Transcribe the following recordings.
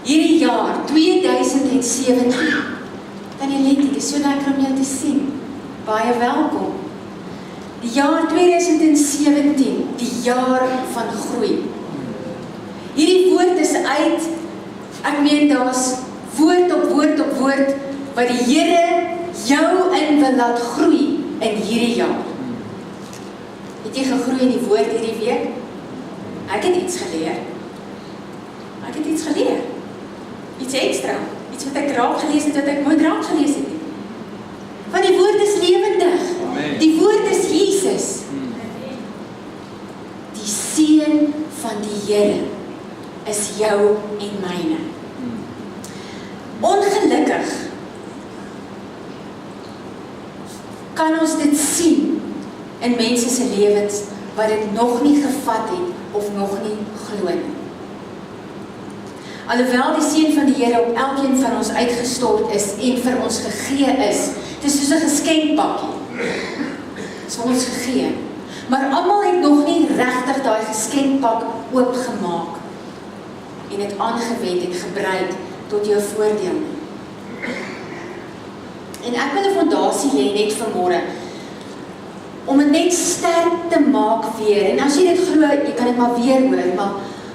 hierdie jaar, 2017, kan jy net nie, dit is so lekker om jou te sien, baie welkom. Die jaar 2017, die jaar van groei. Hierdie woord is uit, ek meen daar's woord op woord op woord, wat die Here jou in wil laat groei in hierdie jaar. Het jy gegroei in die woord hierdie week? Ek het iets geleer. Ek het iets geleer. Iets ekstra. Iets wat ek raak gelees het, wat ek moet raak gelees het. Want die woord is lewendig. Die woord is Jesus. Die seën van die Here is jou en myne. Ongelukkig kan ons dit sien in mense se lewens wat dit nog nie gevat het of nog nie glo nie. Alhoewel die seën van die Here op elkeen van ons uitgestort is en vir ons gegee is, dit is soos 'n geskenkpakkie. Dit is vir ons gegee. Maar almal het nog nie regtig daai geskenkpak oopgemaak en dit aangewend en gebruik tot jou voordeel. En ek wil 'n fondasie lê net vanmôre om dit net sterk te maak weer. En as jy dit glo, jy kan dit maar weer hoor, maar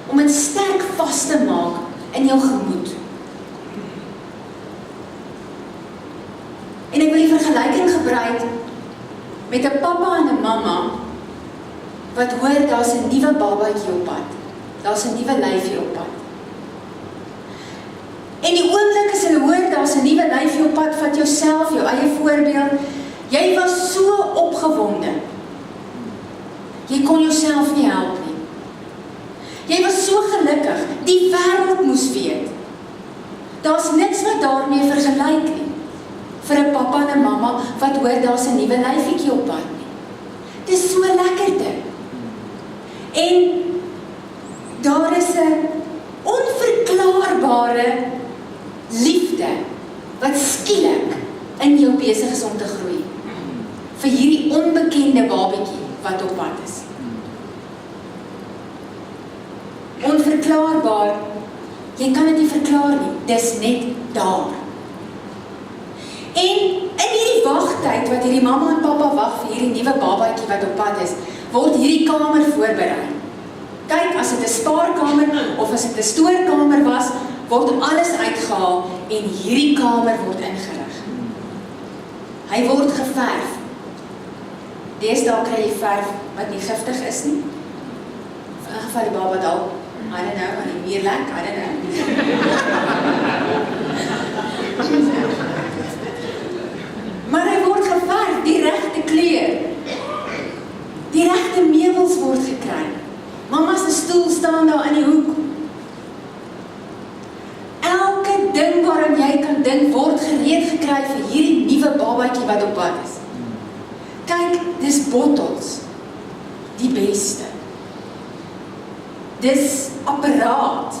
om dit sterk vas te maak in jou gemoed. En ek wil die vergelyking gebruik met 'n pappa en 'n mamma wat hoor daar's 'n nuwe babatjie op pad. Daar's 'n nuwe lyfie op pad. En die oomblik as hulle hoor daar's 'n nuwe lyfie op pad, vat jouself, jou eie voorbeeld. Jy was so opgewonde. Jy kon jouself nie help nie. Jy was so gelukkig. Die wêreld moes weet. Daar's niks wat daarmee vergelyk nie. Vir 'n pappa en 'n mamma wat hoor daar's 'n nuwe lyfietjie op pad nie. Dis so lekkerte. En daar is 'n onverklaarbare liefde wat skielik in jou besig is om te groei. Vir hierdie onbekende babatjie wat op pad is. Onverklaarbaar, jy kan dit nie verklaar nie, dis net daar. En in hierdie wagtyd wat hierdie mamma en pappa wag vir hierdie nuwe babatjie wat op pad is, word hierdie kamer voorberei. Kyk, as dit 'n spaarkamer of as dit 'n stoorkamer was, word alles uitgehaal en hierdie kamer word ingerig. Hy word geverf. Deesdae kry jy verf wat nie giftig is nie. In geval die baba dalk, I don't know, aan die muur lek, I don't know. Maar hy word geverf, die regte kleur. Die regte meubels word gekry. Mama se stoel staan daar in die hoek. Elke ding waaraan jy kan dink word gereed gekry vir hierdie nuwe babatjie wat op pad is. Kyk, dis bottels. Die beste. Dis apparaat.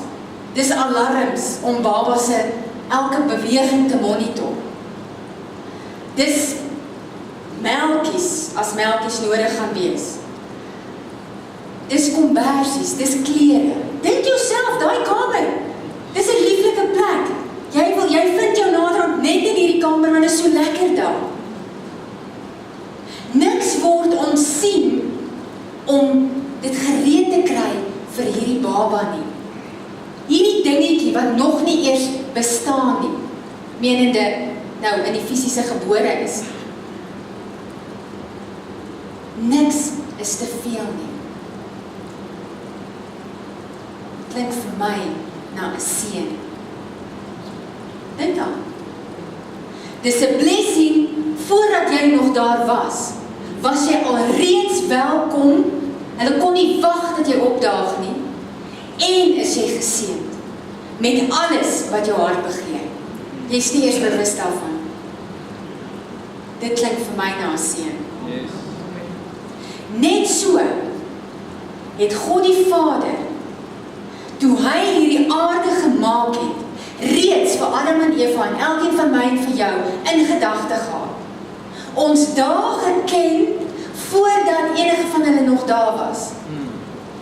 Dis alarms om baba se elke beweging te monitor. Dis melkies as melkies nodig gaan wees. Dis kombersies, dis klere. Dink jouself, daai kamer. Dis 'n lieflike plek. Jy vind jou naderhand net in hierdie kamer want dit is so lekker daar. Niks word ons sien om dit gereed te kry vir hierdie baba nie. Hierdie dingetjie wat nog nie eers bestaan nie, menende nou in die fisiese gebore is. Niks is te veel nie. Klink vir my na 'n seën. Dink dan. Dis 'n blessing voordat jy nog daar was. Was jy al reeds welkom. Hulle kon nie wag dat jy opdaag nie. En is jy geseënd met alles wat jou hart begeer. Jy is nie eers bewus daarvan. Dit klink vir my na 'n seën. Yes. Net so het God die Vader, toe hy hierdie aarde gemaak het, reeds vir Adam en Eva en elkeen van my en vir jou in gedagte gehad. Ons daar geken voordat enige van hulle nog daar was.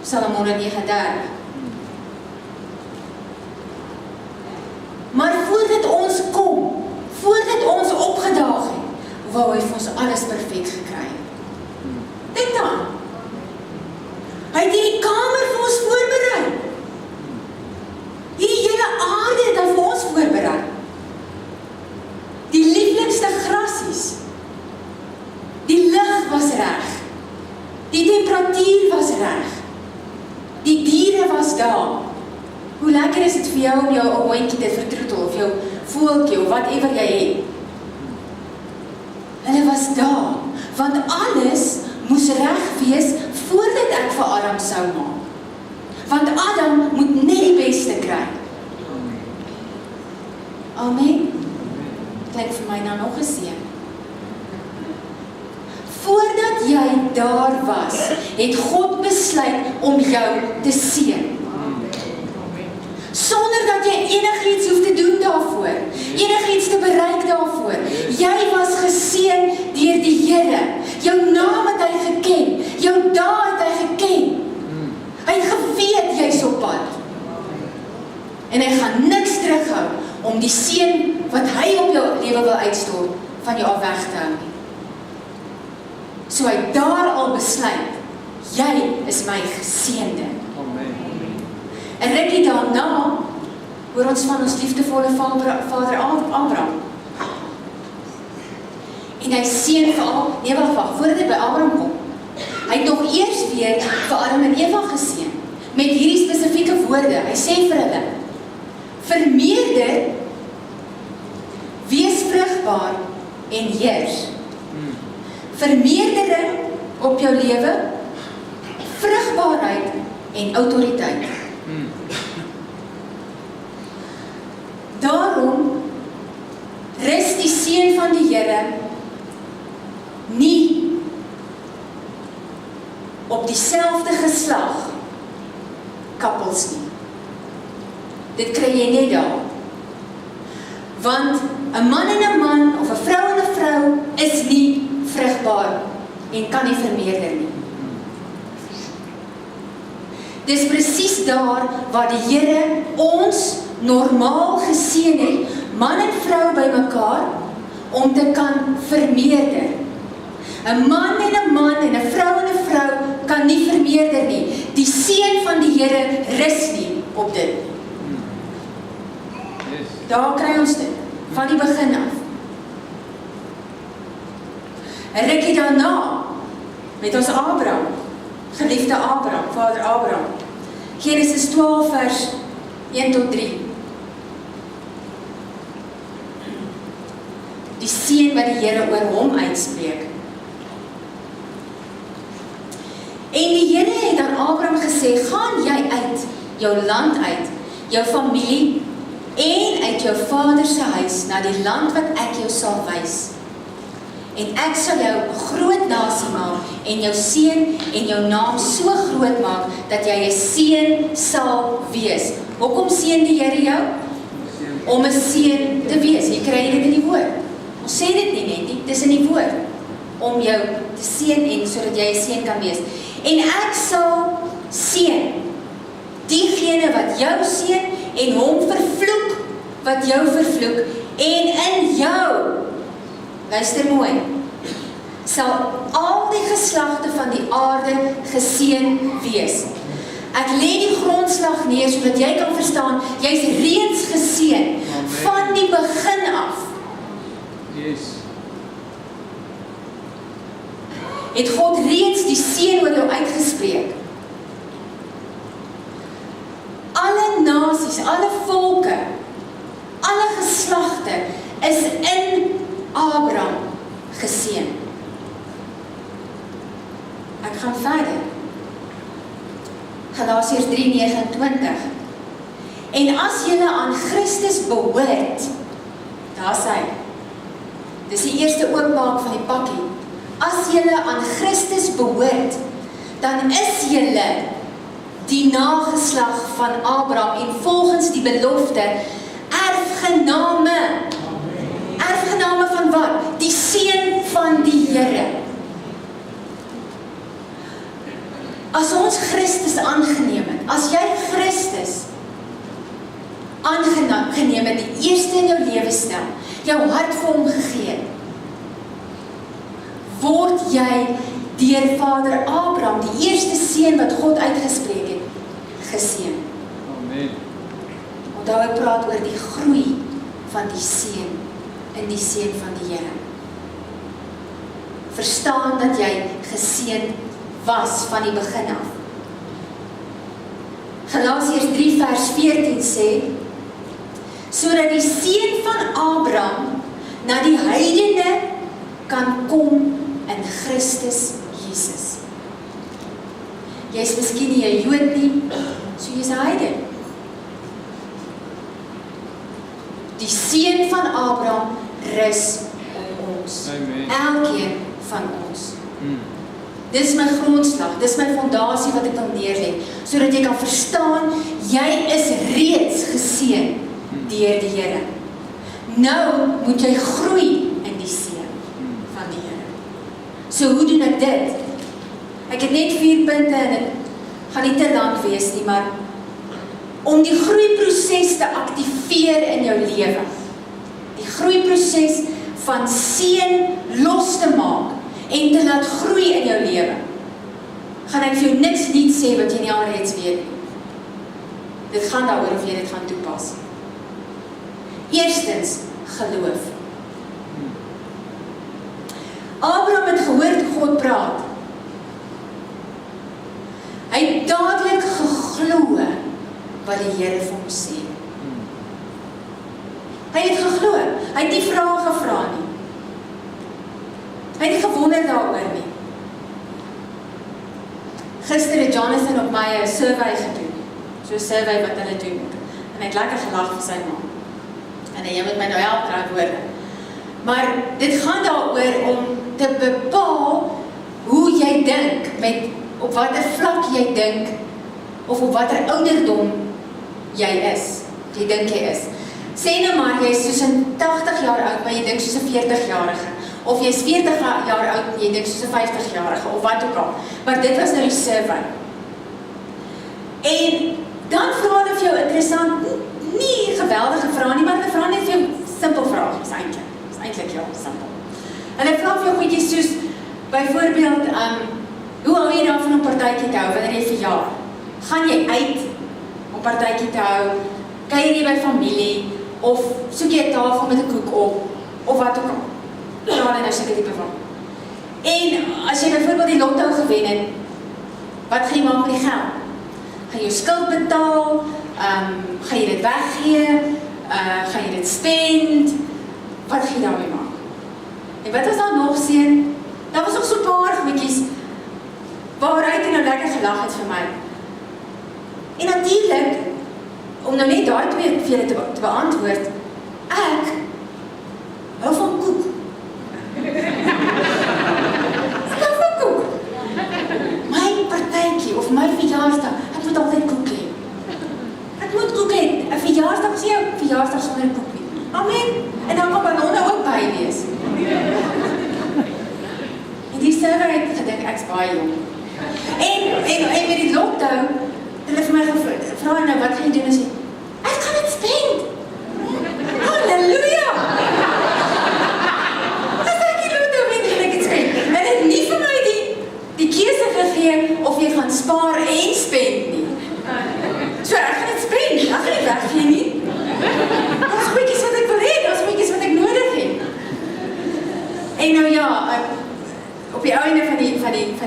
Psalm 139. wou hy vir ons alles perfek gekry. Dink dan. Hy het hierdie kamer vir ons voorberei. Hierdie hele aarde het hy vir ons voorberei. Die lieflikste grasies. Die lig was reg. Die temperatuur was reg. Die diere was daar. Hoe lekker is dit vir jou om jou hondjie te vertroetel, of jou voeltjie, of whatever jy het. Hulle was daar, want alles moes reg wees voordat ek vir Adam sou maak. Want Adam moet net die beste kry. Amen. Klink vir my nou nog 'n seën. Voordat jy daar was, het God besluit om jou te seën. Sonder dat jy enigiets hoef te doen daarvoor, enigiets te bereik daarvoor. Jy was geseën deur die Here. Jou naam het hy geken, jou dae het hy geken. Hy het geweet jy's op pad. En hy gaan niks terughou om die seën wat hy op jou lewe wil uitstort, van jou af weg te hou nie. So hy het daar al besluit, jy is my geseënde. En rukkie daarna, hoor ons van ons liefdevolle vader Abram. En hy seën vir voordat hy by Abram kom. Hy het nog eers weer vir Adam en Eva geseën, met hierdie spesifieke woorde. Hy sê vir hulle, vermeerder, wees vrugbaar en heers. Vermeerdering op jou lewe, vrugbaarheid en autoriteit. Daarom rus die seën van die Here nie op dieselfde geslag kappels nie. Dit kry jy net daar. Want 'n man en 'n man of 'n vrou en 'n vrou is nie vrugbaar en kan nie vermeerder nie. Dis presies daar waar die Here ons normaal geseën het, man en vrou by mekaar, om te kan vermeerder. 'n man en 'n man en 'n vrou kan nie vermeerder nie. Die seën van die Here rus nie op dit. Daar kry ons dit, van die begin af. 'n rukkie daarna, met ons Abram, geliefde Abram, vader Abram. Genesis 12 vers 1 tot 3. Die seën wat die Here oor hom uitspreek. En die Here het aan Abram gesê, gaan jy uit jou land uit, jou familie en uit jou vader se huis na die land wat ek jou sal wys. En ek sal jou 'n groot nasie maak en jou seën en jou naam so groot maak dat jy 'n seën sal wees. Hoekom seën die Here jou? Om 'n seën te wees. Jy kry dit in die woord. Ons sê dit nie net nie, dis in die woord. Om jou te seën en sodat jy 'n seën kan wees. En ek sal seën diegene wat jou seën en hom vervloek wat jou vervloek. En in jou, luister mooi, sal al die geslagte van die aarde geseën wees. Ek lê die grondslag neer sodat jy kan verstaan, jy's reeds geseën van die begin af. Yes. Het God reeds die seën oor jou uitgespreek. Alle nasies, alle volke, alle geslagte is in Abram geseën. Ek gaan verder. Galasiërs 3:29. En as julle aan Christus behoort, daar sê, dis die eerste oopmaak van die pakkie. As julle aan Christus behoort, dan is julle die nageslag van Abram en volgens die belofte erfgename. Erfgename van wat? Die seën van die Here. As ons Christus aangeneem het, as jy Christus aangeneem het, die eerste in jou lewe stel, jou hart vir hom gegee, word jy deur vader Abram, die eerste seën wat God uitgespreek het, geseën. Amen. Onthou ek praat oor die groei van die seën in die seën van die Here. Verstaan dat jy geseën was van die begin af. Galasiërs 3 vers 14 sê, sodat die seën van Abram na die heidene kan kom in Christus Jesus. Jy is miskien nie 'n Jood nie, so jy is 'n heiden. Die seën van Abram rus op ons. Amen. Elkeen van ons. Dis my grondslag, dis my fondasie wat ek wil neerlê, sodat jy kan verstaan, jy is reeds geseën deur die Here. Nou moet jy groei in die seën van die Here. So hoe doen ek dit? Ek het net 4 punte en dit gaan nie te lank wees nie, maar om die groeiproses te aktiveer in jou lewe, die groeiproses van seën los te maak en te laat groei in jou lewe, gaan ek vir jou niks nie sê wat jy nie al reeds weet nie. Dit gaan daaroor of jy dit gaan toepas. Eerstens, geloof. Abram het gehoor toe God praat. Hy het dadelik geglo wat die Here vir hom sê. Hy het geglo. Hy het nie vrae gevra nie. Hy het nie gewonder daaroor nie. Gister het Jonathan op my 'n survey gedoen. So 'n survey wat hulle doen. En ek het lekker gelag vir sy ma. En jy moet my nou help kry woorde. Maar dit gaan daaroor om te bepaal hoe jy dink, op watter vlak jy dink, of op watter ouderdom jy is. Jy dink jy is. Sê nou maar, jy is soos 'n 80 jaar oud, maar jy dink soos 'n 40-jarige. Of jy is 40 jaar oud en jy dink soos 'n 50-jarige, of wat ook al. Maar dit was nou die survey. En dan vra hulle vir jou interessant, nie geweldige vrae nie, maar hulle vra net vir jou simpel vrae, is eintlik ja, simpel. Hulle vra vir jou goedjies soos, byvoorbeeld, hoe hou jy daarvan om partytjie te hou, wanneer jy verjaar? Gaan jy uit om partytjie te hou? Kuier jy by familie? Of soek jy 'n tafel met 'n koek op? Of wat ook al? Vra hulle nou seker tipe van. En as jy byvoorbeeld die lotto gewen het, wat gaan jy maak met die geld? Gaan jy jou skuld betaal? Gaan jy dit weggee? Gaan jy dit spend? Wat gaan jy daarmee maak? En wat was daar nog seën? Daar was nog so 'n paar goedjies waaruit jy nou lekker gelag het vir my. En natuurlik, om nou net daai twee vir julle te beantwoord, ek hou van koek. Ek hou van koek. My partytjie of my verjaarsdag, ek moet altyd koek hê. Ek moet koek hê. 'n Verjaarsdag is nie 'n verjaarsdag sonder koek nie. Amen. En dan kan ballonne ook by wees. En die survey het gedink ek's baie jong. En met die lotto, hulle vir my gevra nou, wat gaan jy doen as jy? Ek gaan dit spend. Halleluja! As ek die lotto wen, gaan ek dit spend. En het nie vir my die keuse gegee of jy gaan spaar en spend nie. So ek gaan dit spend, ek gaan nie weggee nie. Dat is goedjies wat ek wil hê, dat is goedjies wat ek nodig het. En nou ja, op die einde van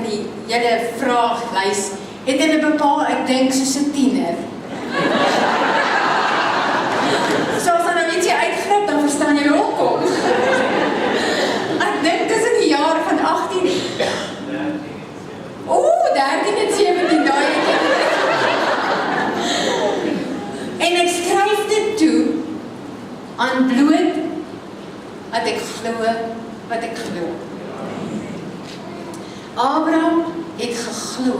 die hele vraaglys het hulle bepaal, ek dink soos 'n tiener. So as dan nou ietsie uitgrip, dan verstaan jy hoekom. Ek dink tussen die jaar van 18. 13 en 17 daai. En ek skryf dit toe aan bloot dat ek glo wat ek glo. Abram het geglo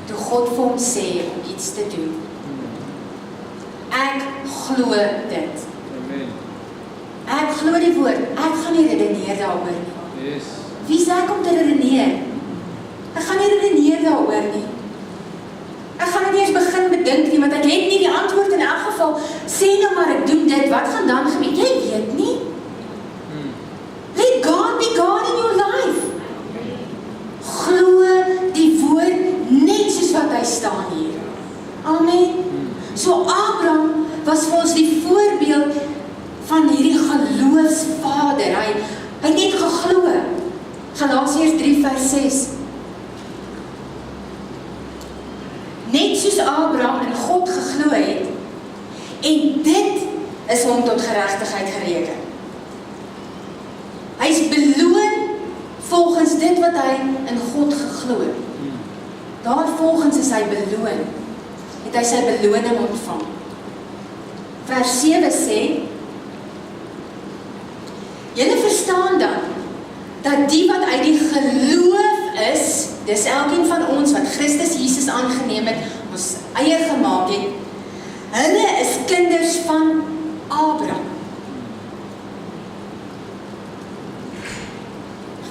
toe God vir hom sê om iets te doen. Ek glo dit. Amen. Ek glo die woord. Ek gaan nie redeneer daaroor nie. Yes. Wie sê ek om te redeneer? Ek gaan nie redeneer daaroor nie. Ek gaan nie eers begin bedink nie, want ek het nie die antwoord in elk geval. Sê nou maar ek doen dit, wat gaan dan gebeur? Jy weet nie. Let God be God in your Abram was vir ons die voorbeeld van hierdie geloofsvader. Hy het net geglo. Galasiërs 3 vers 6. Net soos Abram in God geglo het, en dit is hom tot geregtigheid gereken. Hy is beloon volgens dit wat hy in God geglo het. Daarvolgens is hy beloon. Het hy sy beloning ontvang. Vers 7 sê, julle verstaan dan, dat die wat uit die geloof is, dis elkeen van ons wat Christus Jesus aangeneem het, ons eie gemaak het, hulle is kinders van Abram.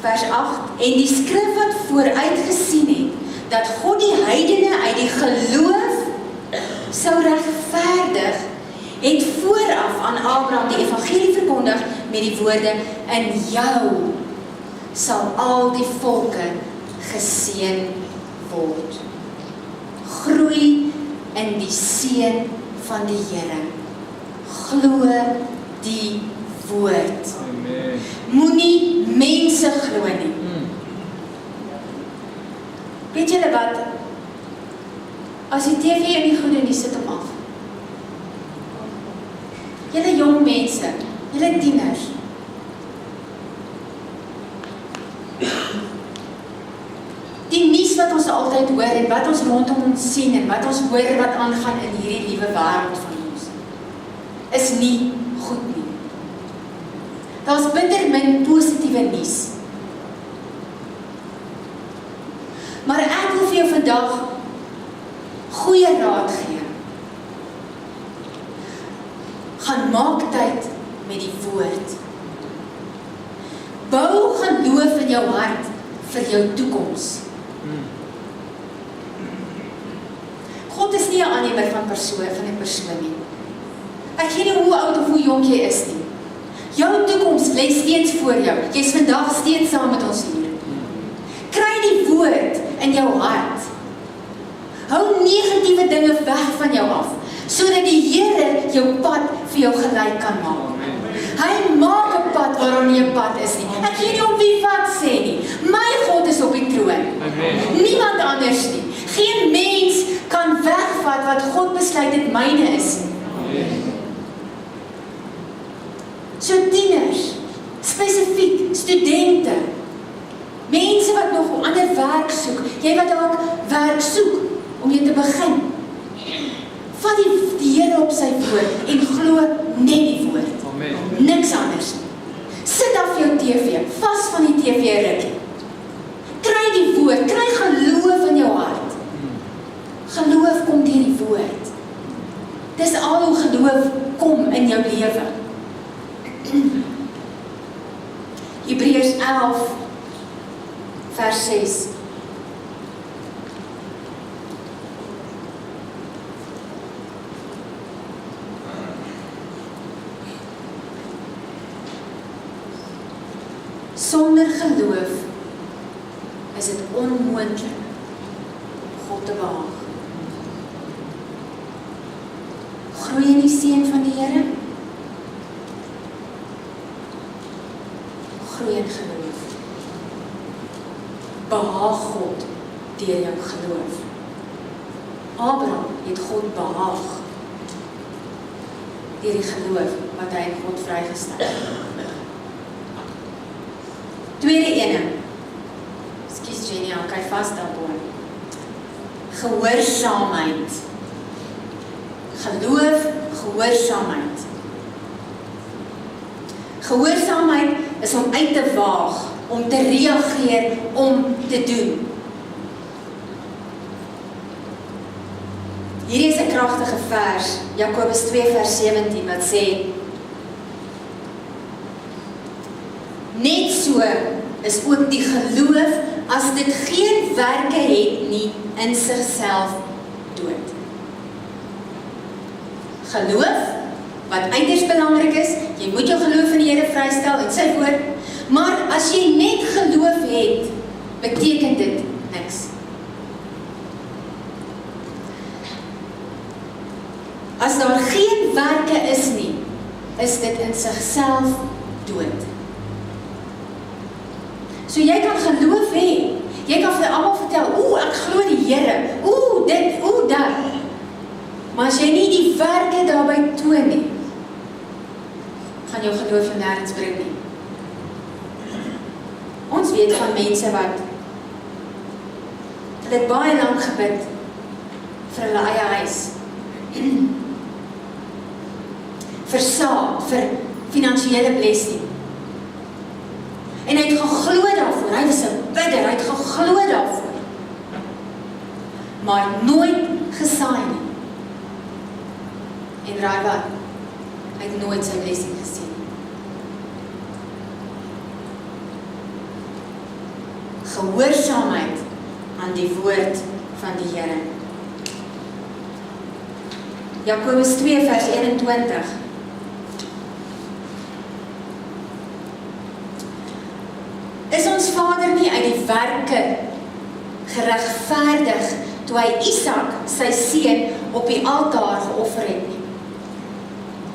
Vers 8, en die skrif wat vooruit gesien het, dat God die heidene uit die geloof sou regverdig, het vooraf aan Abram die evangelie verkondig met die woorde, in jou sal al die volke geseën word. Groei in die seën van die Here. Glo die woord. Amen. Moenie mense glo nie. Weet julle wat? As die TV in die goede nie, sit hom af. Julle jong mense, julle tieners. Die nuus wat ons altyd hoor en wat ons rondom ons sien en wat ons hoor wat aangaan in hierdie liewe wêreld van ons, is nie goed nie. Daar's bitter min positiewe nuus. Maar ek wil vir jou vandag goeie raad gee. Gaan maak tyd met die woord. Bou geloof in jou hart vir jou toekoms. God is nie 'n aannemer van 'n persoon nie. Ek weet nie hoe oud of hoe jonk jy is nie. Jou toekoms lê steeds voor jou. Jy's vandag steeds saam met ons hier. Kry die woord in jou hart. Hou negatiewe dinge weg van jou af, sodat die Here jou pad vir jou gelyk kan maak. Hy maak 'n pad waarom nie 'n pad is nie. Ek weet nie op wie wat sê nie. My God is op die troon. Niemand anders nie. Geen mens kan wegvat wat God besluit dit myne is nie. So tieners, spesifiek studente, mense wat nog 'n ander werk soek, jy wat dalk werk soek om jy te begin. Vat die Here op sy woord en glo net die woord. Amen. Niks anders. Sit af jou TV, vas van die TV rukkie. Kry die woord, kry geloof in jou hart. Geloof kom deur die woord. Dis al hoe geloof kom in jou lewe. Hebreërs 11 vers 6. Sonder geloof is dit onmoontlik om God te behaag. Groei in die seën van die Here. Groei in geloof. Behaag God deur jou geloof. Abram het God behaag deur die geloof wat hy in God vrygestel het. Tweede ene. Ekskuus Jenny, hou kyk vas daarbo. Gehoorsaamheid. Geloof, gehoorsaamheid. Gehoorsaamheid is om uit te waag, om te reageer, om te doen. Hierdie is 'n kragtige vers, Jakobus 2 vers 17 wat sê: net so is ook die geloof, as dit geen werke het nie, in sigself dood. Geloof, wat uiters belangrik is, jy moet jou geloof in die Here vrystel en sy woord, maar as jy net geloof het, beteken dit niks. As daar geen werke is nie, is dit in sigself dood. So jy kan geloof hê, jy kan vir almal vertel, ek glo die Here, dit, dat. Maar as jy nie die werke daarby toon nie, gaan jou geloof jou nergens bring nie. Ons weet van mense wat hulle het baie lank gebid vir hulle eie huis. Vir saad, vir finansiële blessing. En hy het geglo daarvoor, hy was 'n bidder, hy het geglo daarvoor. Maar nooit gesaai nie. En raai wat? Hy het nooit sy blessing gesien. Gehoorsaamheid aan die woord van die Here. Jakobus 2 vers 21. Is ons vader nie uit die werke geregverdig toe hy Isak, sy seun, op die altaar geoffer het nie?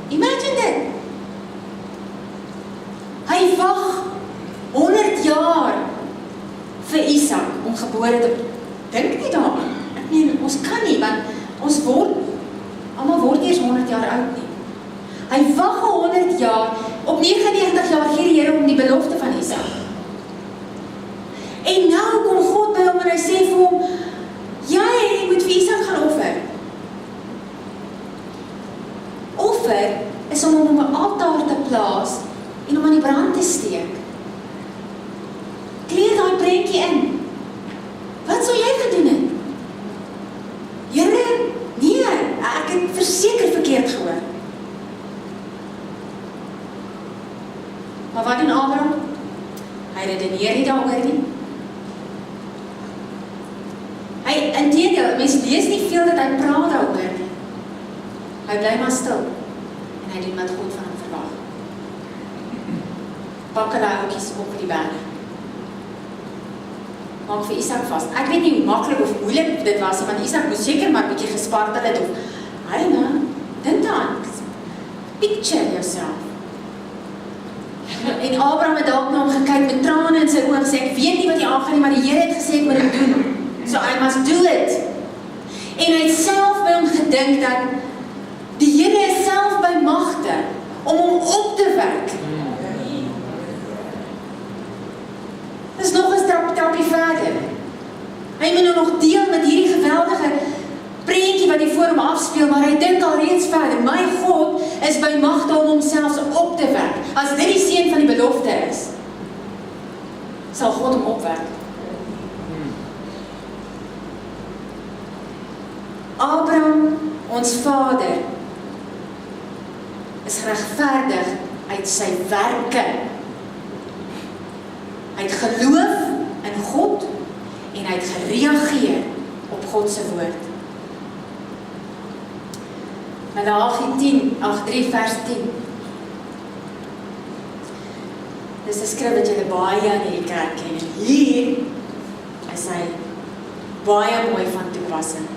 Imagine dit. Hy wag 100 jaar vir Isak om gebore te dink nie daaraan. Ek meen, ons kan nie, want ons almal word eers 100 jaar oud nie. Hy wag 100 jaar, op 99 jaar gee die Here om die belofte van Isak. En nou kom God by hom en hy sê vir hom, jy moet vir Isak gaan offer. Offer is om hom op 'n altaar te plaas en hom aan die brand te steek. Kleer daai prentjie in. Wat sou jy gedoen het? Here, nee, ek het verseker verkeerd gehoor. Maar wat doen Abram? Hy redeneer nie daaroor nie. Inteendeel, mens lees nie veel dat hy praat daaroor nie. Hy bly maar stil. En hy doen wat God van hom verwag. Pak hulle houtjies op die berg. Maak vir Isak vas. Ek weet nie hoe maklik of moeilik dit was, want Isak moes seker maar 'n bietjie gespartel het of dink daaraan. Picture yourself. En Abram het dalk na hom gekyk met trane in sy oë en gesê, ek weet nie wat hier aangaan nie, maar die Here het gesê ek moet dit doen. So I must do it. En hy het self by hom gedink dat die Here is self by magte om hom op te wek. Dis nog 'n stapie verder. Hy moet nou nog deel met hierdie geweldige prentjie wat hy voor hom afspeel, maar hy dink al reeds verder. My God is by magte om homself op te wek. As dit die seën van die belofte is, sal God hom opwek. Abram, ons vader, is geregverdig uit sy werke. Hy het geloof in God en hy het gereageer op God se woord. Malagi 3 vers 10. Dis 'n skrif wat julle baie in hierdie kerk ken. Hier is hy baie mooi van toepassing.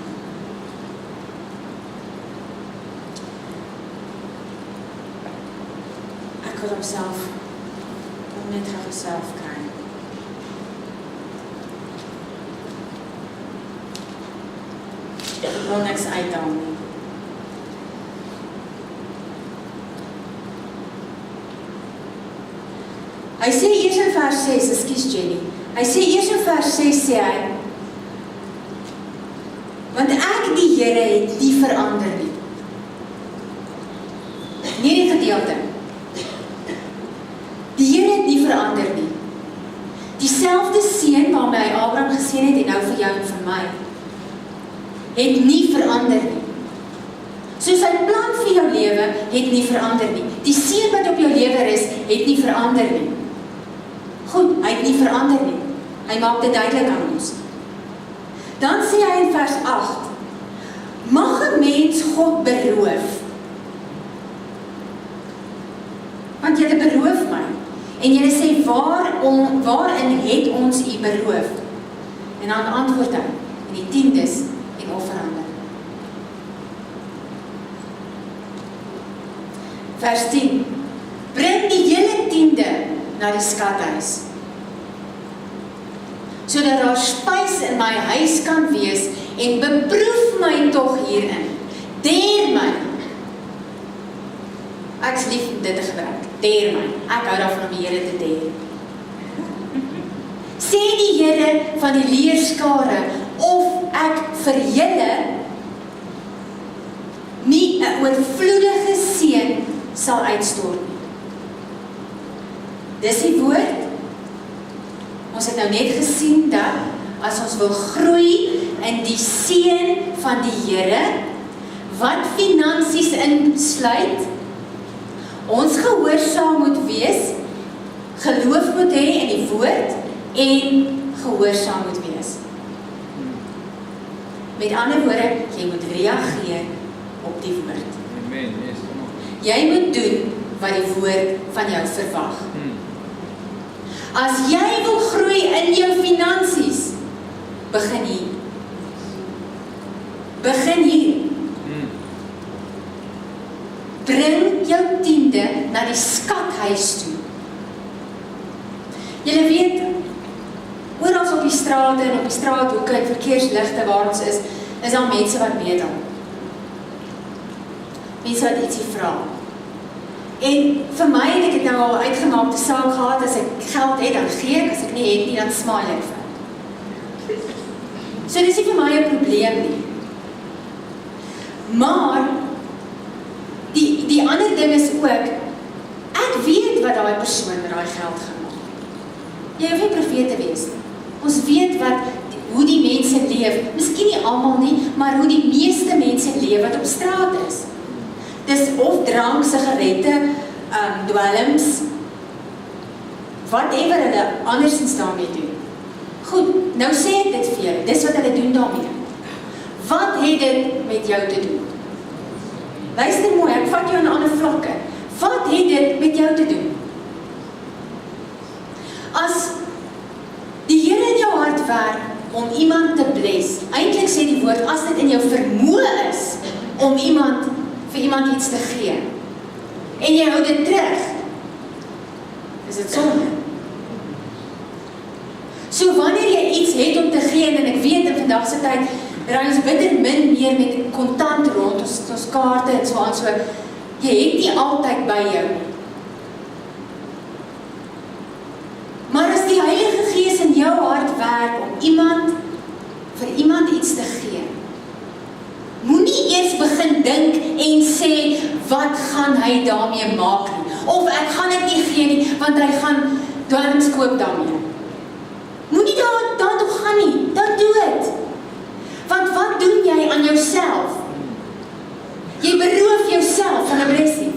Ek wil homself net gou self kry. Ek wil niks uithaal nie. Hy sê eers in vers 6, ekskuus Jenny. Hy sê eers in vers 6 sê hy, want ek die Here het nie verander nie. Nie die gedeelte. Die Here het nie verander nie. Dieselfde seën waarmee hy Abram geseën het en nou vir jou en vir my, het nie verander nie. So sy plan vir jou lewe het nie verander nie. Die seën wat op jou lewe is, het nie verander nie. Goed, hy het nie verander nie. Hy maak dit duidelik aan ons. Dan sê hy in vers 8, mag 'n mens God beroof? Want julle beroof my. En julle sê, waarin het ons u beroof? En dan antwoord hy, in die tiendes en offerande. Vers 10. Bring die hele 10de na die skathuis, sodat daar spys in my huis kan wees, en beproef my tog hierin. Deer my. Ek is lief om dit te gebruik. Deer my. Ek hou daarvan om die Here te deer. Sê die Here van die leerskare, of ek vir julle nie 'n oorvloedige seën sal uitstort nie. Dis die woord. Ons het nou net gesien dat as ons wil groei in die seën van die Here, wat finansies insluit, ons gehoorsaam moet wees, geloof moet hê in die woord en gehoorsaam moet wees. Met ander woorde, jy moet reageer op die woord. Amen. Yes, come on. Jy moet doen wat die woord van jou verwag. As jy wil groei in jou finansies, begin hier. Begin hier. Bring jou 10de na die skathuis toe. Julle weet, oral op die strate en op die straathoeke en verkeersligte waar ons is daar mense wat bedel. Mense wat ietsie vra. En vir my het ek dit nou al uitgemaakte saak gehad, as ek geld het, dan gee ek, as ek nie het nie, dan smile ek vir. So dis nie vir my 'n probleem nie. Maar die ander ding is ook, ek weet wat daai persoon met daai geld gaan maak. Jy hoef nie profeet te wees nie. Ons weet hoe die mense leef, miskien nie almal nie, maar hoe die meeste mense leef wat op straat is. Dis of drank, sigarette, dwelms, whatever hulle andersins daarmee doen. Goed, nou sê ek dit vir julle, dis wat hulle doen daarmee. Wat het dit met jou te doen? Luister mooi, ek vat jou in 'n ander vlakke. Wat het dit met jou te doen? As die Here in jou hart werk om iemand te bless, eintlik sê die woord, as dit in jou vermoë is om vir iemand iets te gee, en jy hou dit terug, is dit sonde. So wanneer jy iets het om te gee, en ek weet in vandag se tyd, ry ons bitter min meer met kontant rond, ons kaarte en so aan, so, jy het nie altyd by jou nie. Maar as die Heilige Gees in jou hart werk om vir iemand iets te gee, moenie eers begin dink en sê, wat gaan hy daarmee maak nie? Of ek gaan dit nie gee nie, want hy gaan dwelms koop daarmee. Moenie daartoe gaan nie, dan doe dit. Want wat doen jy aan jouself? Jy beroof jouself van 'n blessing.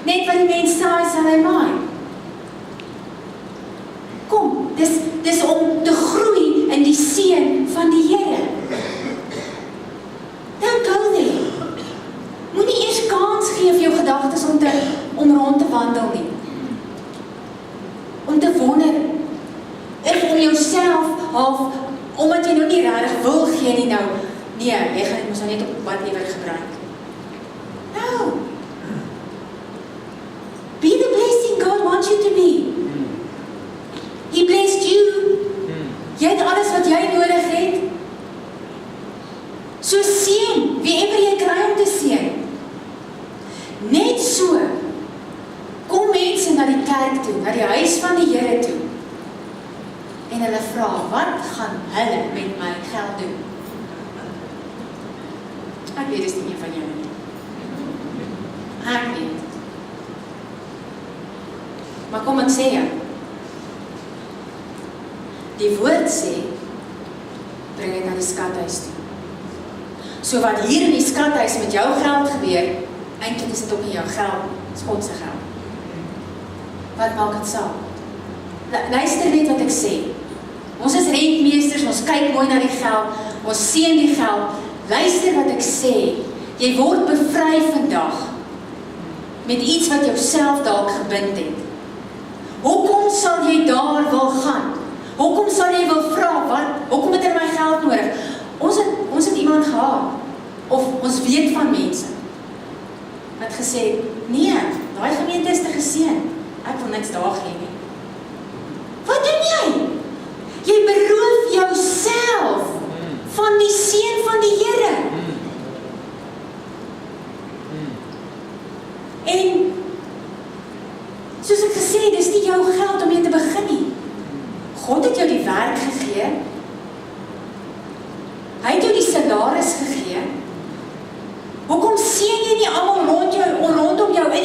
Net wat die mens saai, sal hy maai. Kom, dis om te groei in die seën van die Here. Don't go there. Moenie eers kans gee vir jou gedagtes om rond te wandel nie. Om te wonder, of om jouself half, omdat jy nou nie regtig wil gee nie nou, nee, jy gaan dit mos nou net op whatever gebruik. No. Be the blessing God wants you to be. He blessed you. Jy het alles wat jy nodig het. So seën, wieever jy kry om te seën. Net so, kom mense na die kerk toe, na die huis van die Here toe. En hulle vra, wat gaan hulle met my geld doen? Ek weet, dis nie een van julle nie. Ek weet. Maar kom ek sê jou, die woord sê, bring dit na die skathuis toe. So wat hier in die skathuis met jou geld gebeur, eintlik is dit ook nie jou geld, dit is God se geld. Wat maak dit saak? Luister net wat ek sê. Ons is rentmeesters, ons kyk mooi na die geld, ons seën die geld. Luister wat ek sê, jy word bevry vandag met iets wat jouself dalk gebind het. Hoekom sal jy daar wil gaan? Hoekom sal jy wil vra, hoekom het my geld nodig? Ons het iemand gehad, of ons weet van mense, wat gesê, nee, daai gemeente is te geseën. Ek wil niks daar gee nie. Wat doen jy? Jy beroof jouself van die seën van die Here. En soos ek gesê, dis nie jou geld om mee te begin nie. God het jou die werk gegee. Hy het jou die salaris gegee. Hoekom seën jy nie almal rondom jou in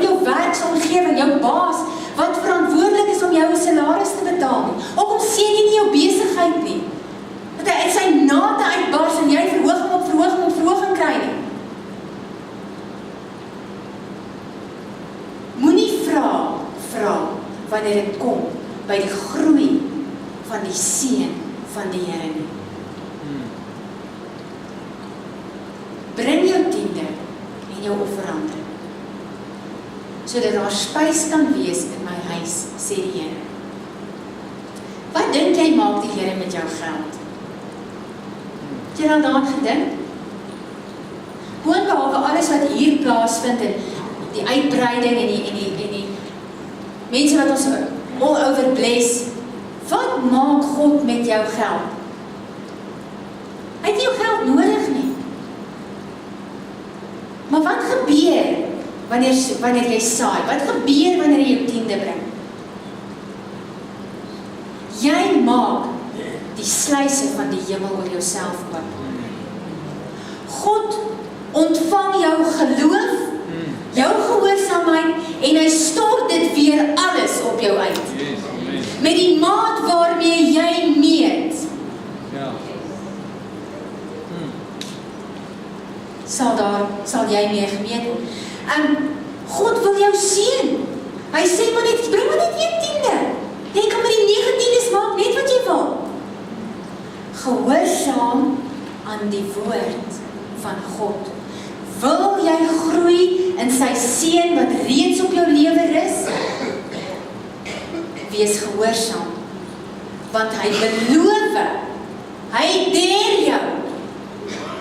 jou werksomgewing, jou baas, wat verantwoordelik is om jou 'n salaris te betaal nie? Hoekom seën jy nie jou besigheid nie? Dat hy uit sy nate uitbars en jy verhoging kry nie. Moenie vra wanneer dit kom by die groei van die seën van die Here nie. Bring jou tiende en jou offerande, sodat daar spys kan wees in my huis, sê die Here. Wat dink jy maak die Here met jou geld? Het jy al daaraan gedink? Boonbehalwe alles wat hier plaasvind en die uitbreiding en die mense wat ons all over bless, wat maak God met jou geld? Hy het nie jou geld nodig nie. Maar wat gebeur wanneer jy saai? Wat gebeur wanneer jy jou tiende bring? Jy maak die sluise van die hemel oor jouself oop. God ontvang jou geloof, jou gehoorsaamheid en hy stort dit weer alles op jou uit. Met die maat waarmee jy meet. Sal jy mee gemeet word. God wil jou seën. Hy sê maar net, bring maar net 1 tiende. Jy kan maar die 9 tiendes maak, net wat jy wil. Gehoorsaam aan die woord van God. Wil jy groei in sy seën wat reeds op jou lewe rus? Wees gehoorsaam. Want hy beloof, hy deur jou.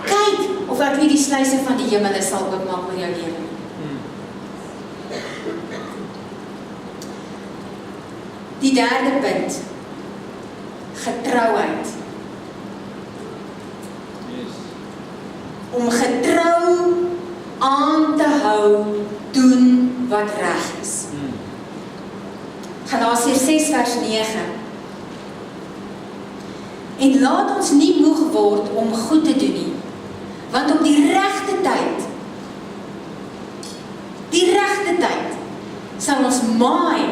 Kyk of ek nie die sluise van die hemel sal oopmaak oor jou lewe. Die derde punt, getrouheid. Om getrou aan te hou, doen wat reg is. Galasiërs 6 vers 9. En laat ons nie moeg word om goed te doen nie, want op die regte tyd, sal ons maai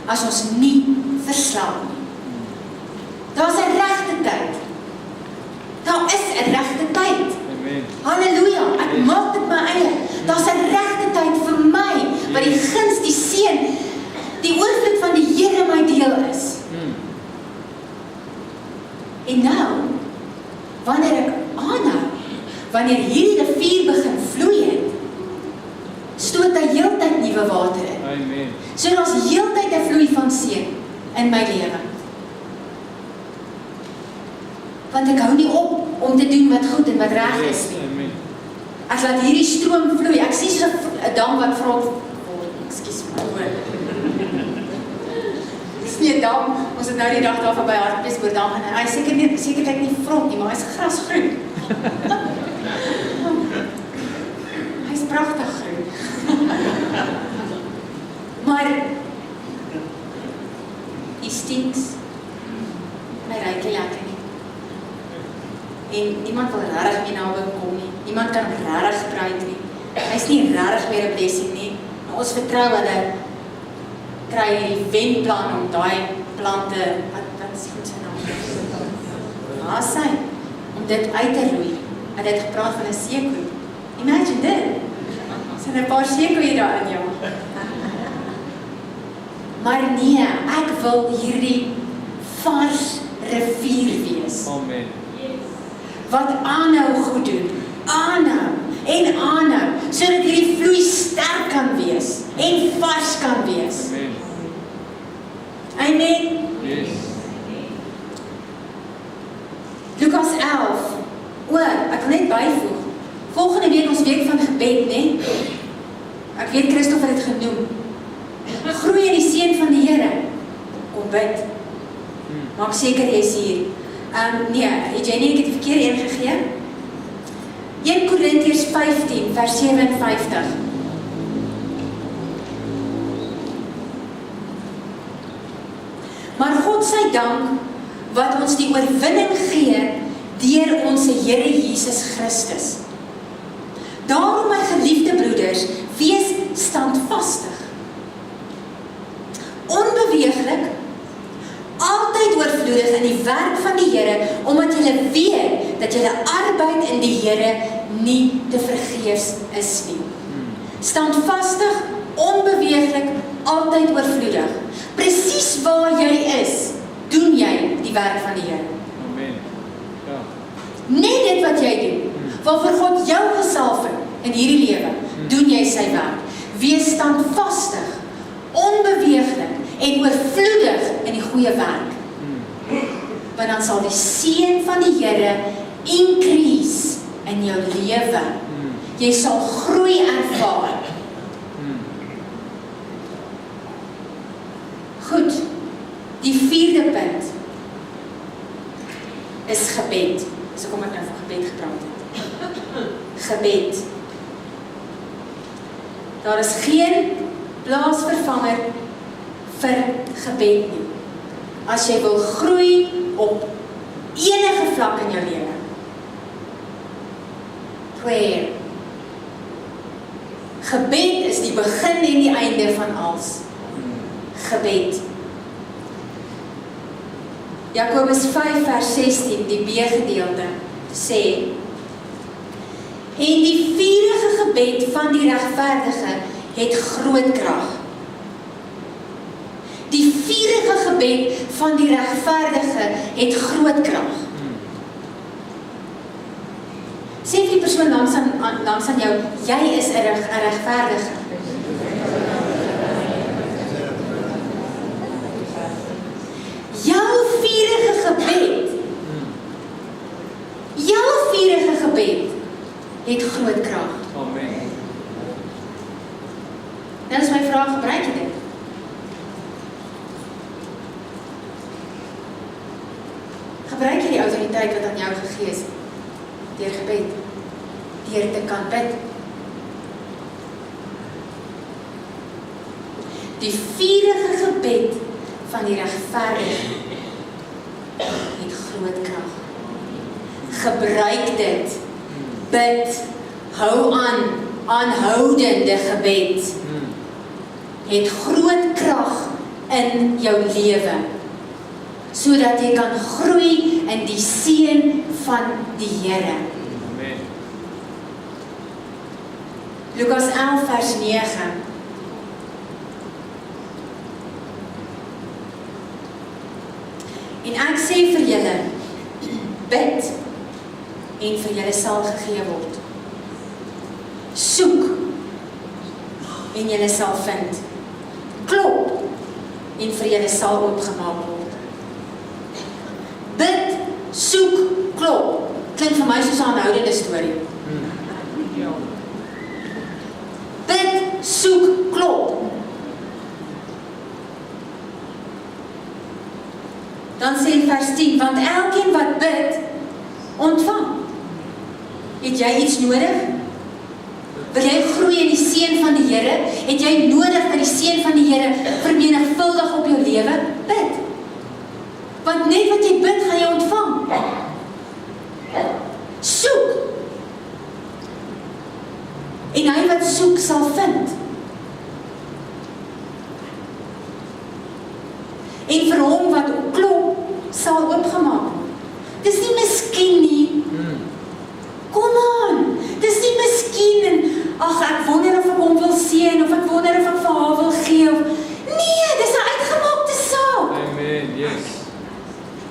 as ons nie verslaan nie. Daar's 'n regte tyd. Daar is 'n regte tyd. Halleluja, ek maak dit my eie. Daar's 'n regte tyd vir my, wat die guns, die seën, die oorvloed van die Here my deel is. En nou, wanneer ek aanhou, wanneer hierdie rivier begin vloei het, stoot hy heeltyd nuwe water in. Amen. So daar's heeltyd 'n vloei van seën in my lewe. Want ek hou nie op om te doen wat goed en wat reg is nie. Ek laat hierdie stroom vloei. Ek sien soos 'n dam wat vrot word. Ekskuus my woord. Dis nie 'n dam. Ons het nou die dag daar verby Hartbeespoortdam en hy sekerlik nie vrot nie, maar hy's grasgroen. Hy's pragtig groen. Maar hy stinks. Hy ruik nie lekker nie. En niemand wil regtig meer naby kom nie. Niemand kan regtig gebruik nie. Hy's nie regtig meer 'n blessing nie. Maar ons vertrou hulle kry die wenplan om daai plante, wat is goed sy naam? Sy, om dit uit te roei. Hy het gepraat van 'n seekoei. Imagine dit. Zijn 'n paar seekoeie daar in jou. Maar nee, ek wil hierdie vars rivier wees. Amen. Wat aanhou goed doen. Aanhou en aanhou, sodat hierdie vloei sterk kan wees en vars kan wees. Amen. Amen. Yes. Lukas 11. Ek wil net byvoeg. Volgende week ons week van gebed, né? Ek weet Christoffel het genoem. Groei in die seën van die Here. Kom bid. Maak seker jy is hier. Nee, het jy nie, ek het die verkeerde een gegee? 1 Korintiërs 15, vers 57. Maar God sy dank, wat ons die oorwinning gee, deur ons Here Jesus Christus. Daarom, my geliefde broeders, wees standvastig, onbeweeglik, altyd oorvloedig in die werk van die Here, omdat julle weet dat julle arbeid in die Here nie te vergeefs is nie. Standvastig, onbeweeglik, altyd oorvloedig. Presies waar jy is, doen jy die werk van die Here. Amen. Ja. Net dit wat jy doen, waarvoor God jou gesalf het in hierdie lewe, doen jy sy werk. Wees standvastig, onbeweeglik en oorvloedig in die goeie werk. Want dan sal die seën van die Here increase in jou lewe. Jy sal groei ervaar. Goed, die 4de punt is gebed. So kom ek nou van gebed gepraat het. Gebed. Daar is geen plaasvervanger vir gebed nie. As jy wil groei op enige vlak in jou lewe. Prayer. Gebed is die begin en die einde van alles. Gebed. Jakobus 5 vers 16, die B-gedeelte, sê, en die vurige gebed van die regverdige het groot krag. Die vurige gebed van die regverdige het groot krag. Sê vir die persoon langs aan jou, jy is 'n regverdige. Jou vurige gebed het groot krag. Amen. Nou is my vraag, gebruik jy dit? Gebruik jy die autoriteit wat aan jou gegee is deur gebed, deur te kan bid? Die vurige gebed van die regverdige het groot krag. Gebruik dit. Bid, hou aan, aanhoudende gebed. Het groot krag in jou lewe, sodat jy kan groei in die seën van die Here. Amen. Lukas 11 vers 9. En ek sê vir julle, bid en vir julle sal gegee word. Soek en julle sal vind. Klop en vir julle sal oopgemaak word. Bid, soek, klop. Klink vir my soos 'n aanhoudende storie. Bid, soek, klop. Dan sê in vers 10, want elkeen wat bid, ontvang. Het jy iets nodig? Wil jy groei in die seën van die Here? Het jy nodig dat die seën van die Here vermenigvuldig op jou lewe? Bid. Want net wat jy bid, gaan jy ontvang. Soek. En hy wat soek, sal vind. En vir hom wat klop, sal oopgemaak word. Dis nie miskien nie. Kom aan. Dis nie miskien en ag, ek wonder of ek hom wil seën of ek wonder of ek vir haar wil gee of nee, dis 'n uitgemaakte saak. Amen. Yes.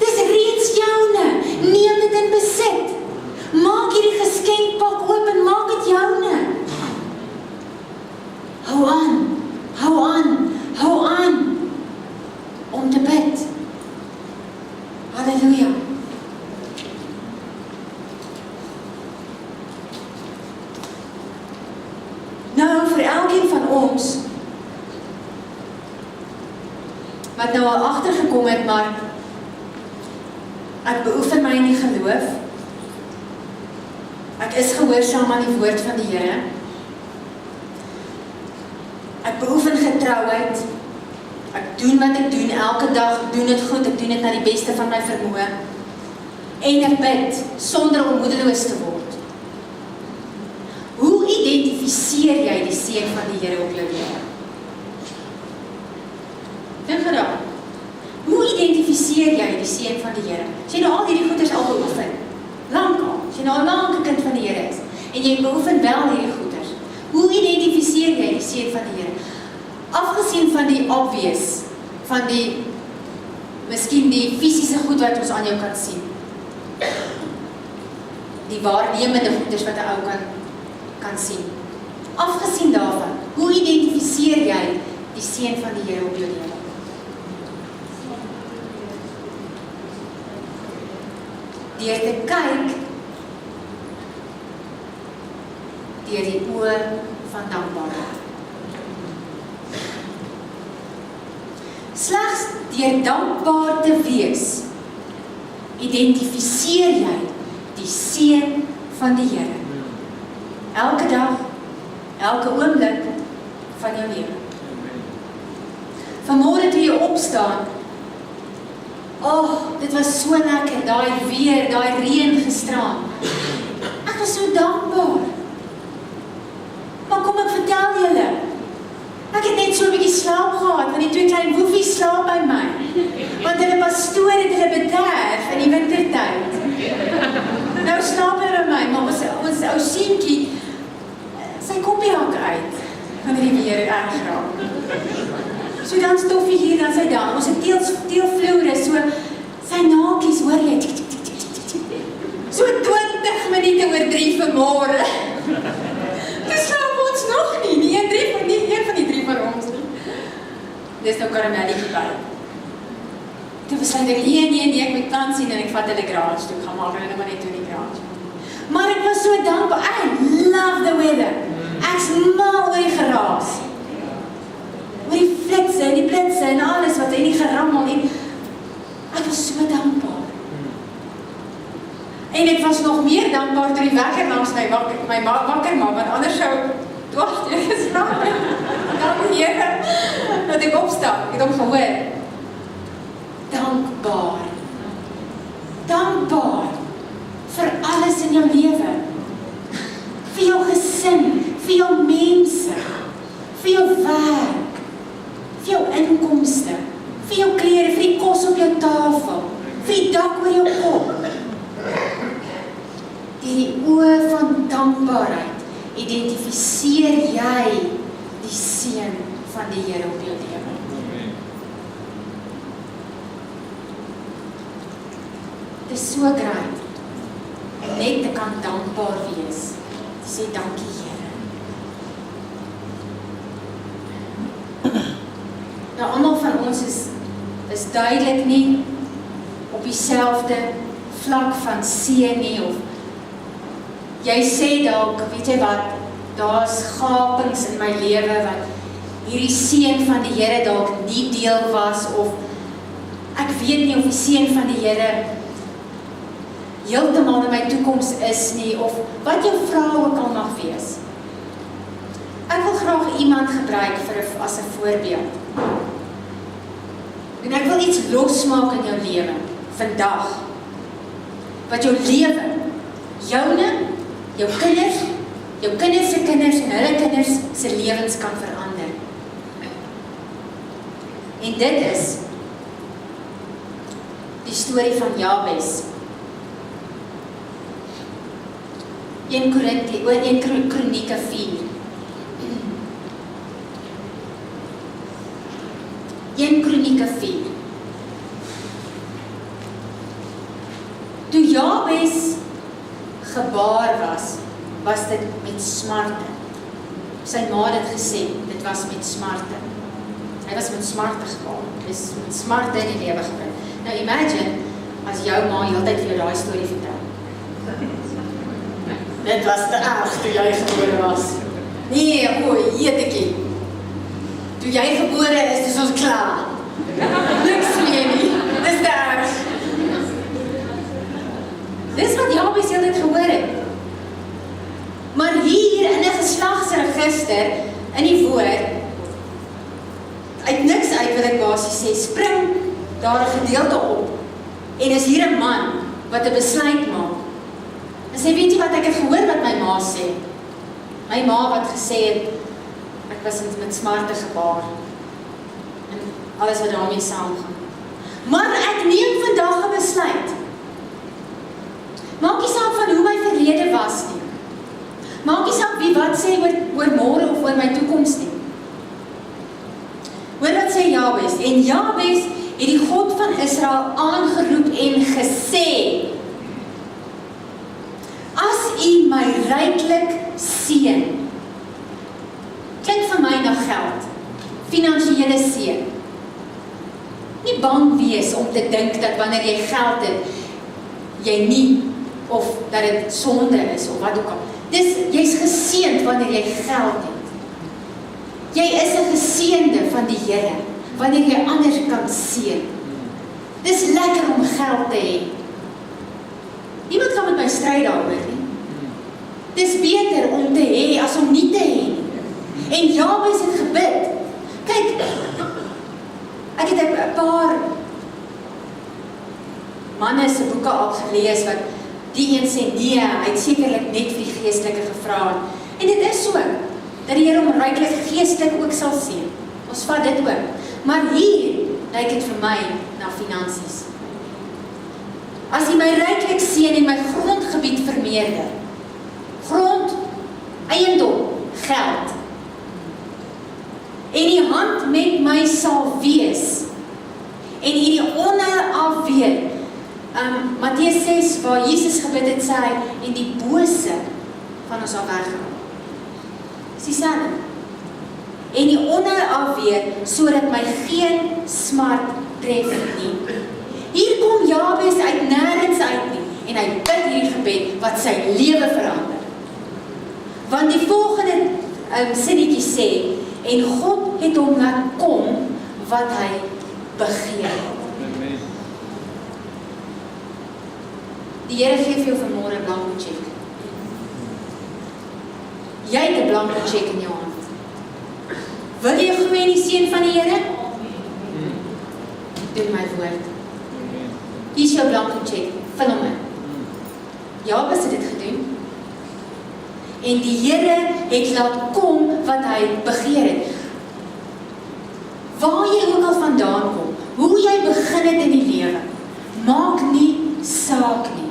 Dis reeds joune. Neem dit in besit. Maak hierdie geskenkpak oop en maak dit joune. Hou aan. Hou aan. Hou aan om te bid. Halleluja. ons wat nou al agtergekom het, maar ek beoefen my in die geloof. Ek is gehoorsaam aan die woord van die Here. Ek beoefen getrouheid. Ek doen wat ek doen, elke dag, ek doen dit goed, ek doen dit na die beste van my vermoë. En ek bid, sonder om moedeloos te word. Hoe identifiseer jy die seën van die Here op jou lewe? Dink gedaan. Hoe identifiseer jy die seën van die Here? As jy nou al hierdie goeders al beoefen, lank al, as jy nou al lank 'n kind van die Here is, en jy beoefen wel hierdie goeders, hoe identifiseer jy die seën van die Here? Afgesien van die obvious, van die, miskien die fisiese goed wat ons aan jou kan sien. Die waarnemende goeders wat 'n ou kan sien. Afgesien daarvan, hoe identifiseer jy die seën van die Here op jou lewe? Deur te kyk deur die oë van dankbaarheid. Slegs deur dankbaar te wees, identifiseer jy die seën van die Here. Elke dag, elke oomblik van jou lewe. Vanmôre toe jy opstaan, dit was so lekker, daai weer, daai reën gisteraan. Ek was so dankbaar. Maar kom ek vertel julle, ek het net so 'n bietjie slaap gehad, want die twee klein woefies slaap by my. Want hulle pastoor het hulle bederf in die wintertyd. Nou slaap hulle by my, maar ons ou seentjie, sy koppie hak uit, wanneer die weer erg raak. So dan stoffie hier, dan sy daar. Ons het teelvloere, so sy naakies, hoor jy, so 20 minute oor 3 vanmôre. Dis slaap ons nog nie een van die 3 van ons nie. Dis nou karamelletjie by. Toe besluit ek, nee, ek moet kans sien en ek vat hulle garage toe, ek gaan maak hulle nou maar net toe in die garage. Maar ek was so dankbaar, I love the weather. Ek's mal oor die geraas. Oor die flitse en die blitse en alles wat in die gerammel en ek was so dankbaar. En ek was nog meer dankbaar toe die wekker langs my wakker maak, want anders sou dwars deur geslaap het. Dank Here dat ek opstaan, ek het hom gehoor. Dankbaar. Dankbaar vir alles in jou lewe. Vir jou gesin, vir jou mense, vir jou werk, vir jou inkomste, vir jou klere, vir die kos op jou tafel, vir die dak oor jou kop. Deur die oë van dankbaarheid identifiseer jy die seën van die Here op jou lewe. Dit is so great om net te kan dankbaar wees. Sê dankie Here. Nou almal van ons is duidelik nie op dieselfde vlak van seën nie, of jy sê dalk, weet jy wat, daar's gapings in my lewe wat hierdie seën van die Here dalk nie deel was, of ek weet nie of die seën van die Here heeltemal in my toekoms is nie, of wat jou vraag ook al mag wees. Ek wil graag iemand gebruik as 'n voorbeeld. En ek wil iets losmaak in jou lewe, vandag, wat jou lewe, joune, jou kinders se kinders en hulle kinders se lewens kan verander. En dit is die storie van Jabes. 1 Kronieke 4. 1 Kronieke 4. Toe Jabes gebaar was dit met smarte. Sy ma het gesê, dit was met smarte. Hy was met smarte gebaar. Dis met smarte in die lewe gebring. Nou imagine, as jou ma heeltyd vir jou daai storie vertel. Dit was te erg toe jy gebore was. Nee, jetekie. toe jy gebore is ons klaar. Niks meer nie, dis daar. Dis wat Jabes heel dit gehoor het. Maar hier in 'n geslagsregister, in die woord, uit niks uit wil ek basies sê, spring daar 'n gedeelte op, en is hier 'n man, wat 'n besluit maak. En sê, weet jy wat, ek het gehoor wat my ma sê. My ma wat gesê het, ek was met smarte gebaar, en alles wat daarmee saamgaan. Maar ek neem vandag 'n besluit. Maak nie saak van hoe my verlede was nie. Maak nie saak wie wat sê oor môre of oor my toekoms nie. Hoor wat sê Jabes? En Jabes het die God van Israel aangeroep en gesê, as u my ryklik seën. Klink vir my na geld, finansiële seën. Nie bang wees om te dink dat wanneer jy geld het, jy nie, of dat dit sonde is, of wat ook al. Jy's geseënd wanneer jy geld het. Jy is 'n geseënde van die Here, wanneer jy anders kan seën. Dis lekker om geld te hê. Niemand kan met my stry daaroor nie. Dis beter om te hê as om nie te hê nie. En Jabes het gebid. Kyk, ek het 'n paar manne se boeke al gelees wat die een sê nee, hy het sekerlik net vir die geestelike gevra. En dit is so, dat die Here hom ryklik geestelik ook sal seën. Ons vat dit ook. Maar hier lyk dit vir my na finansies. As hy my ryklik seën en my grondgebied vermeerder, grond, eiendom, geld, en die hand met my sal wees, en in die onheil afweer, Matteus 6, waar Jesus gebid het, sê hy, en die bose van ons al weggehaal. Dis dieselfde. En die onheil afweer, sodat my geen smart tref nie. Hier kom Jabes uit nêrens uit nie, en hy bid hierdie gebed, wat sy lewe verander. Want die volgende sinnetjie sê, en God het hom laat kom, wat hy begeer. Die Here gee vir jou vanmôre 'n blanko check. Jy het 'n blanko check in jou hand. Wil jy groei in die seën van die Here? Doen my woord. Hier is jou blanko check, vul hom in. Jabes het dit gedoen. En die Here het laat kom wat hy begeer het. Waar jy ook al vandaan kom, hoe jy begin het in die lewe, maak nie saak nie.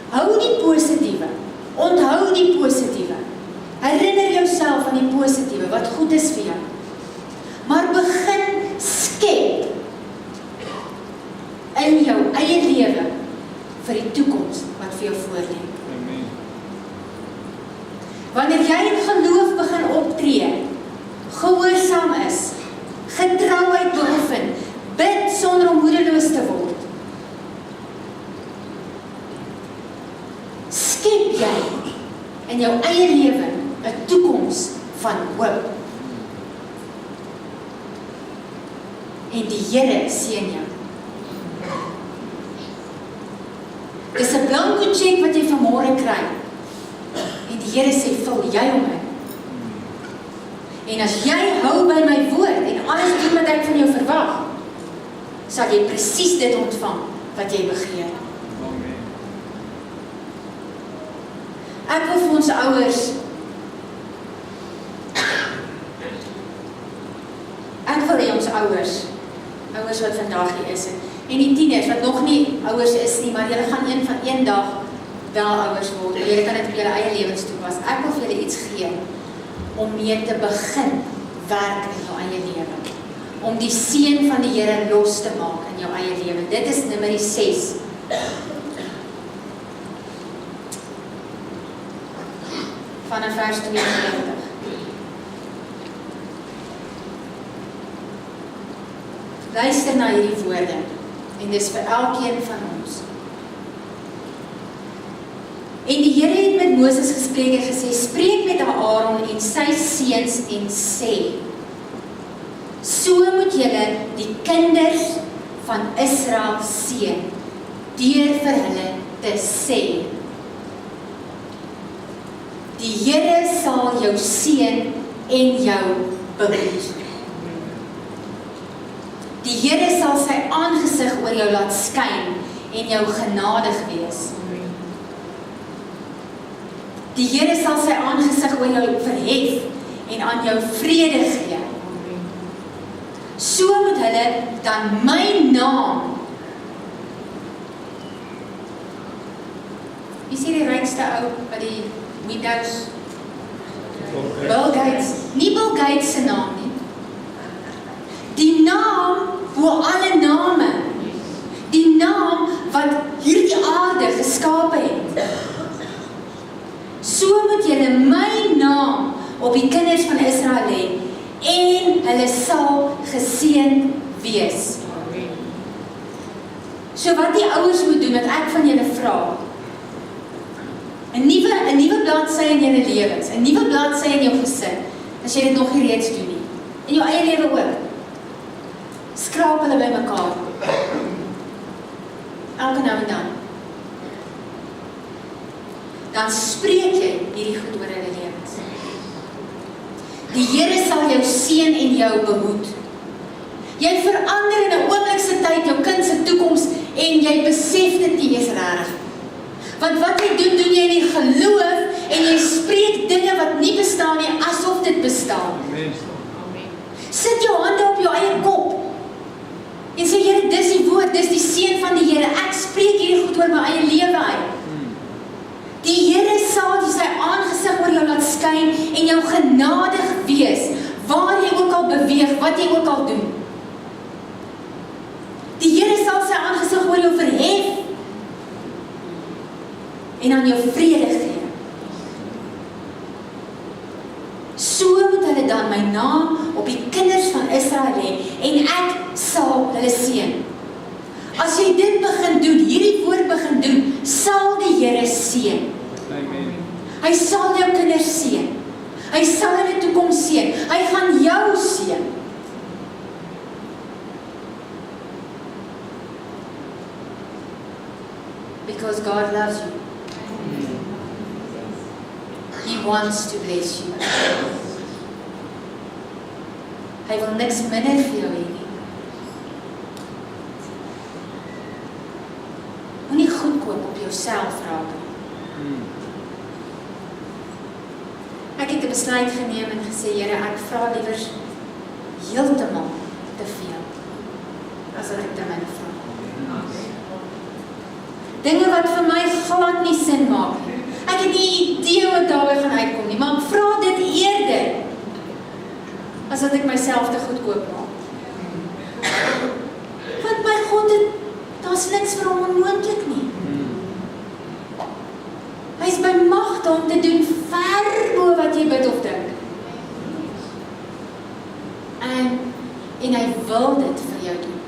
Hou die positiewe, onthou die positiewe. Herinner jouself aan die positiewe, wat goed is vir jou. Maar begin skep in jou eie lewe vir die toekoms wat vir jou voorlê. Wanneer jy in geloof begin optree, gehoorsaam is, getrouheid beoefen, bid sonder om moedeloos te word, skep jy in jou eie lewe 'n toekoms van hoop. En die Here seën jou. Dis 'n blanko check wat jy vanmôre kry. En die Here sê, vul jy hom in. En as jy hou by my woord en alles doen wat ek van jou verwag, sal jy presies dit ontvang wat jy begeer. Ek wil vir ons ouers, ouers wat vandag hier is, en die tieners wat nog nie ouers is nie, maar julle gaan een dag wel ouers word, en julle kan dit op julle eie lewens toepas. Ek wil vir julle iets gee, om mee te begin werk in jou eie lewe, om die seën van die Here los te maak in jou eie lewe. Dit is nummer 6. Vanaf vers 22. Luister na hierdie woorde, en dis vir elkeen van ons. En die Here het met Moses gespreek en gesê, spreek met Aaron en sy seuns en sê, So moet julle die kinders van Israel seën, deur vir hulle te sê. Die Here sal jou seën en jou behoort. Die Here sal sy aangesig oor jou laat skyn en jou genadig wees. Die Here sal sy aangesig oor jou verhef en aan jou vrede gee. So moet hulle dan my naam. Wie sien die rykste ou by die Windows? Bill Gates. Nie Bill Gates se naam nie. Die naam bo alle name. Die naam wat hierdie aarde geskape het. So moet julle my naam op die kinders van Israel lê en hulle sal geseën wees. So wat die ouers moet doen, wat ek van julle vra, 'n nuwe bladsy in julle lewens, 'n nuwe bladsy in jou gesin, as jy dit nog nie reeds doen nie. In jou eie lewe ook. Skraap hulle by mekaar. Elke nou en dan. Dan spreek jy hierdie goed oor hulle lewens. Die Here sal jou seën en jou behoort. Jy verander in 'n oomblikse tyd jou kind se toekoms en jy besef dit nie eens reg. Want wat jy doen, doen jy in die geloof en jy spreek dinge wat nie bestaan nie asof dit bestaan. Amen. Sit jou hande op jou eie kop en sê, Here, dis die woord, dis die seën van die Here. Ek spreek hierdie goed oor my eie lewe uit. Die Here sal sy aangesig oor jou laat skyn en jou genadig wees, waar jy ook al beweeg, wat jy ook al doen. Die Here sal sy aangesig oor jou verhef en aan jou vrede gee. So moet hulle dan my naam op die kinders van Israel hê en ek sal hulle seën. As jy dit begin doen, hierdie woord begin doen, sal die Here seën. Amen. Hy sal jou kinders seën. Hy sal hulle toekoms seën. Hy gaan jou seën. Because God loves you. He wants to bless you. Hy wil niks minder vir jou hê nie. Moenie goedkoop op jouself raak nie. Ek het 'n besluit geneem en gesê, Here, ek vra liewer heeltemal te veel as wat ek te min vra. Dinge wat vir my glad nie sin maak nie. Ek het nie idee wat daarby gaan uitkom nie, maar ek vra dit eerder as dat ek myself te goedkoop maak. Want by God, daar's niks vir hom onmoontlik nie. Hy is by magte om te doen ver bo wat jy bid of dink. En hy wil dit vir jou doen.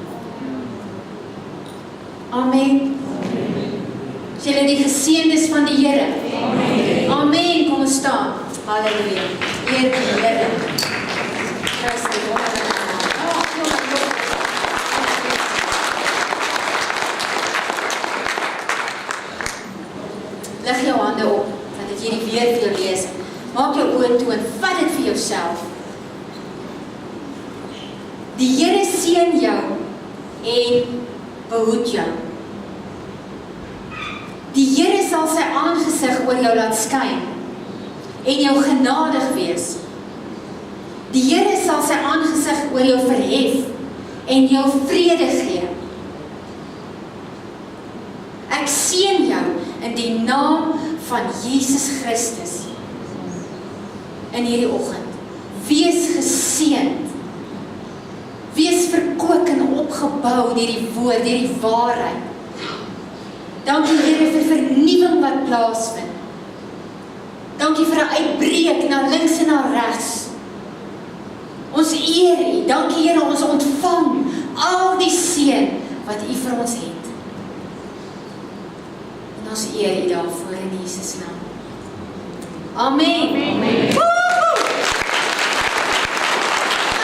Amen. Is julle die geseëndes van die Here? Amen. Amen. Kom ons staan. Halleluja. Eer die Here. Prys die wonderlike naam. Lig jou hande op, dat ek hierdie weer vir jou lees. Maak jou oë toe en vat dit vir jouself. Die Here seën jou en behoort jou. Die Here sal sy aangesig oor jou laat skyn en jou genadig wees. Die Here sal sy aangesig oor jou verhef en jou vrede gee. Ek seën jou in die naam van Jesus Christus in hierdie oggend. Wees geseënd. Wees verkoop en opgebou deur die woord, deur die waarheid. Dankie Here vir vernuwing wat plaasvind. Dankie vir 'n uitbreek na links en na regs. Ons eer U. Dankie Here, ons ontvang al die seën wat U vir ons het. En ons eer U daarvoor in Jesus naam. Amen.